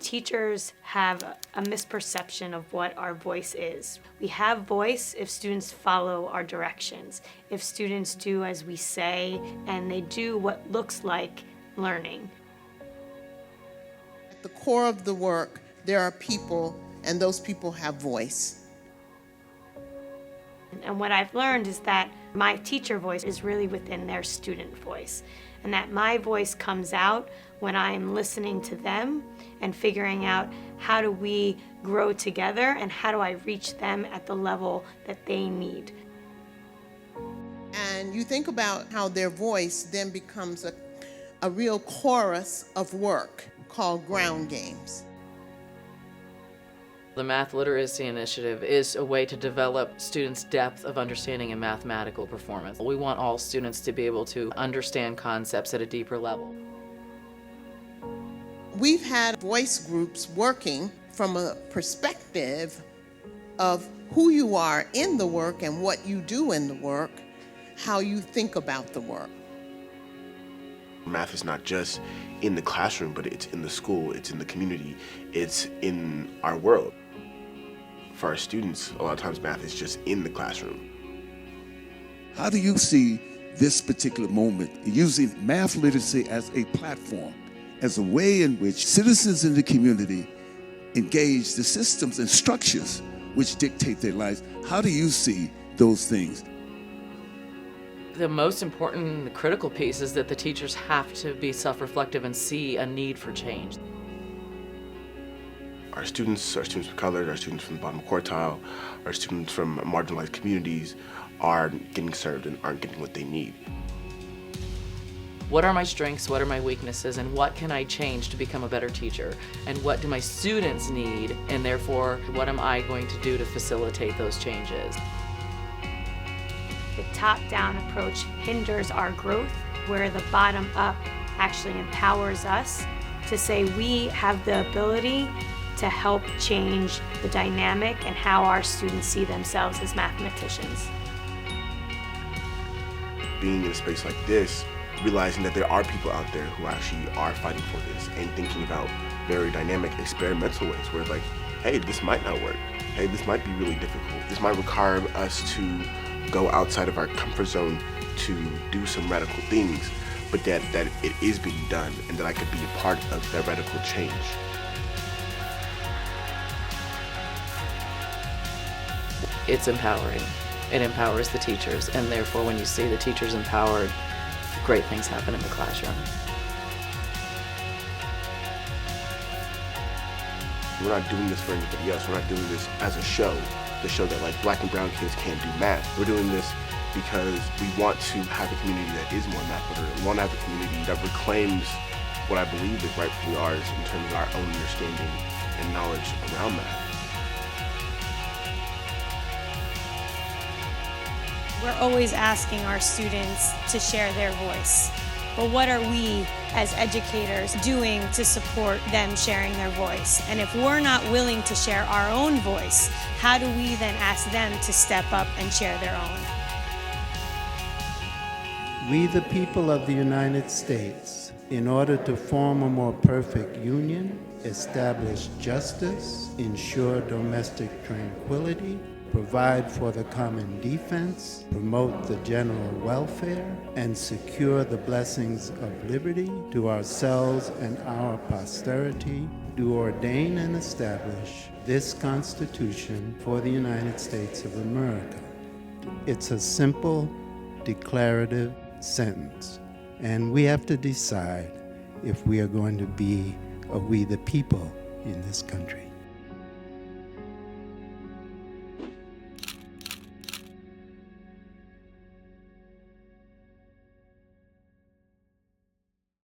Teachers have a misperception of what our voice is. We have voice if students follow our directions, if students do as we say, and they do what looks like learning. At the core of the work, there are people, and those people have voice. And what I've learned is that my teacher voice is really within their student voice, and that my voice comes out when I'm listening to them and figuring out how do we grow together and how do I reach them at the level that they need. And you think about how their voice then becomes a real chorus of work called ground games. The Math Literacy Initiative is a way to develop students' depth of understanding and mathematical performance. We want all students to be able to understand concepts at a deeper level. We've had voice groups working from a perspective of who you are in the work and what you do in the work, how you think about the work. Math is not just in the classroom, but it's in the school, it's in the community, it's in our world. For our students, a lot of times math is just in the classroom. How do you see this particular moment using math literacy as a platform, as a way in which citizens in the community engage the systems and structures which dictate their lives? How do you see those things? The most important, the critical piece is that the teachers have to be self-reflective and see a need for change. Our students of color, our students from the bottom quartile, our students from marginalized communities are getting served and aren't getting what they need. What are my strengths, what are my weaknesses, and what can I change to become a better teacher? And what do my students need, and therefore, what am I going to do to facilitate those changes? The top-down approach hinders our growth, where the bottom-up actually empowers us to say we have the ability to help change the dynamic and how our students see themselves as mathematicians. Being in a space like this, realizing that there are people out there who actually are fighting for this and thinking about very dynamic experimental ways where like, hey, this might not work. Hey, this might be really difficult. This might require us to go outside of our comfort zone to do some radical things, but that it is being done and that I could be a part of that radical change. It's empowering. It empowers the teachers, and therefore when you see the teachers empowered, great things happen in the classroom. We're not doing this for anybody else. We're not doing this as a show to show that like black and brown kids can't do math. We're doing this because we want to have a community that is more math literate. We want to have a community that reclaims what I believe is rightfully ours in terms of our own understanding and knowledge around math. We're always asking our students to share their voice. But what are we as educators doing to support them sharing their voice? And if we're not willing to share our own voice, how do we then ask them to step up and share their own? We, the people of the United States, in order to form a more perfect union, establish justice, ensure domestic tranquility, provide for the common defense, promote the general welfare, and secure the blessings of liberty to ourselves and our posterity, do ordain and establish this Constitution for the United States of America. It's a simple, declarative sentence, and we have to decide if we are going to be a we the people in this country.